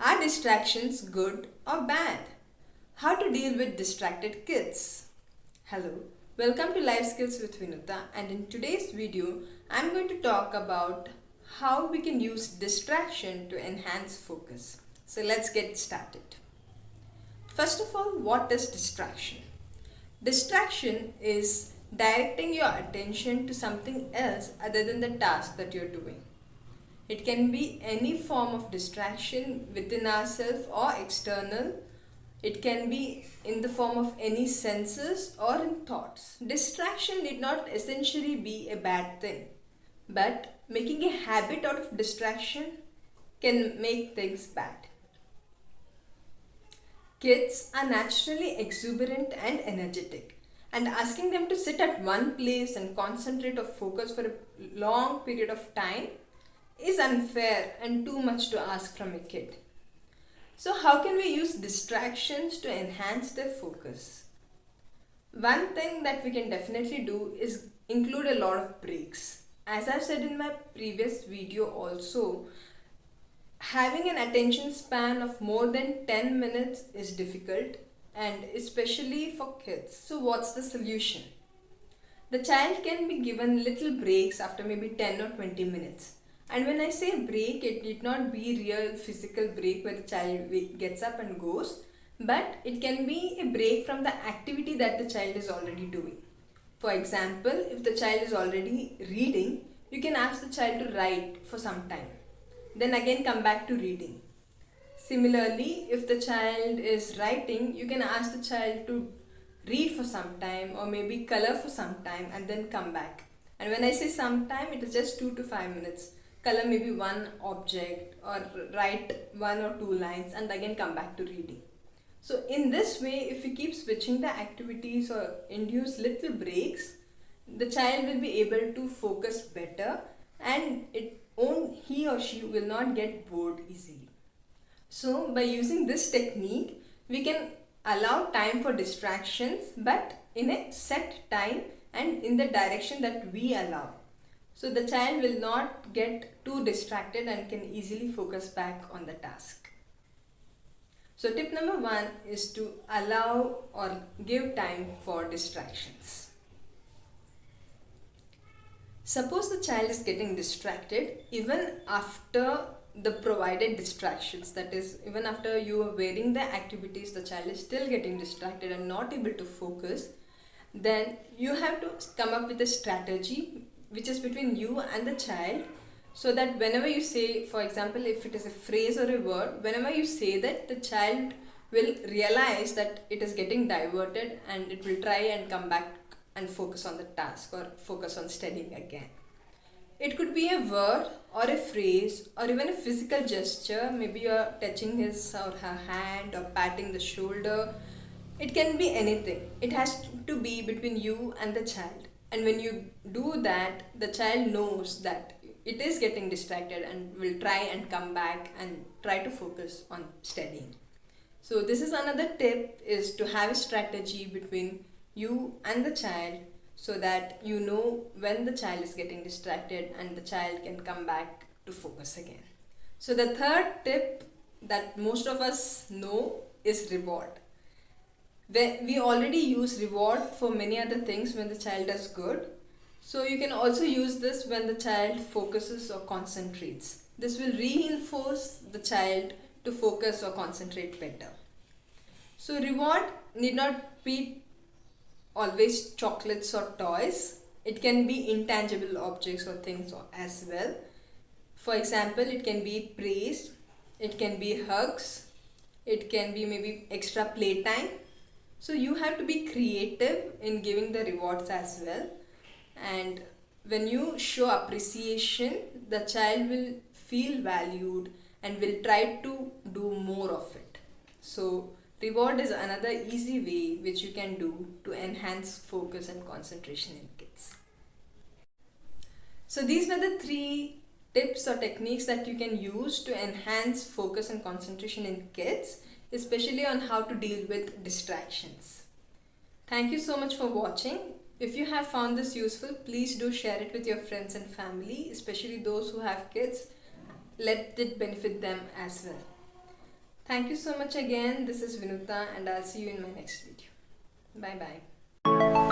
Are distractions good or bad? How to deal with distracted kids? Hello, welcome to Life Skills with Vinuta, and in today's video, I'm going to talk about how we can use distraction to enhance focus. So let's get started. First of all, what is distraction? Distraction is directing your attention to something else other than the task that you're doing. It can be any form of distraction within ourselves or external. It can be in the form of any senses or in thoughts. Distraction need not essentially be a bad thing, but making a habit out of distraction can make things bad. Kids are naturally exuberant and energetic, and asking them to sit at one place and concentrate or focus for a long period of time is unfair and too much to ask from a kid. So, how can we use distractions to enhance their focus? One thing that we can definitely do is include a lot of breaks. As I've said in my previous video, also, having an attention span of more than 10 minutes is difficult, and especially for kids. So, what's the solution? The child can be given little breaks after maybe 10 or 20 minutes. And when I say break, it need not be real physical break where the child gets up and goes, but it can be a break from the activity that the child is already doing. For example, if the child is already reading, you can ask the child to write for some time. Then again come back to reading. Similarly, if the child is writing, you can ask the child to read for some time or maybe color for some time and then come back. And when I say some time, it is just 2 to 5 minutes. Color maybe one object or write one or two lines and again come back to reading. So in this way, if we keep switching the activities or induce little breaks, the child will be able to focus better, and he or she will not get bored easily. So by using this technique, we can allow time for distractions, but in a set time and in the direction that we allow. So the child will not get too distracted and can easily focus back on the task. So tip number 1 is to allow or give time for distractions. Suppose the child is getting distracted even after the provided distractions, that is, even after you are wearing the activities, the child is still getting distracted and not able to focus. Then you have to come up with a strategy which is between you and the child, so that whenever you say, for example, if it is a phrase or a word, whenever you say that, the child will realize that it is getting diverted and it will try and come back and focus on the task or focus on studying again. It could be a word or a phrase or even a physical gesture. Maybe you are touching his or her hand or patting the shoulder. It can be anything. It has to be between you and the child. And when you do that, the child knows that it is getting distracted and will try and come back and try to focus on studying. So this is another tip, is to have a strategy between you and the child, so that you know when the child is getting distracted and the child can come back to focus again. So the third tip that most of us know is reward. We already use reward for many other things when the child does good. So you can also use this when the child focuses or concentrates. This will reinforce the child to focus or concentrate better. So reward need not be always chocolates or toys. It can be intangible objects or things as well. For example, it can be praise, it can be hugs, it can be maybe extra playtime. So you have to be creative in giving the rewards as well. And when you show appreciation, the child will feel valued and will try to do more of it. So reward is another easy way which you can do to enhance focus and concentration in kids. So these were the 3 tips or techniques that you can use to enhance focus and concentration in kids, especially on how to deal with distractions. Thank you so much for watching. If you have found this useful, please do share it with your friends and family, especially those who have kids. Let it benefit them as well. Thank you so much again. This is Vinuta, and I'll see you in my next video. Bye bye.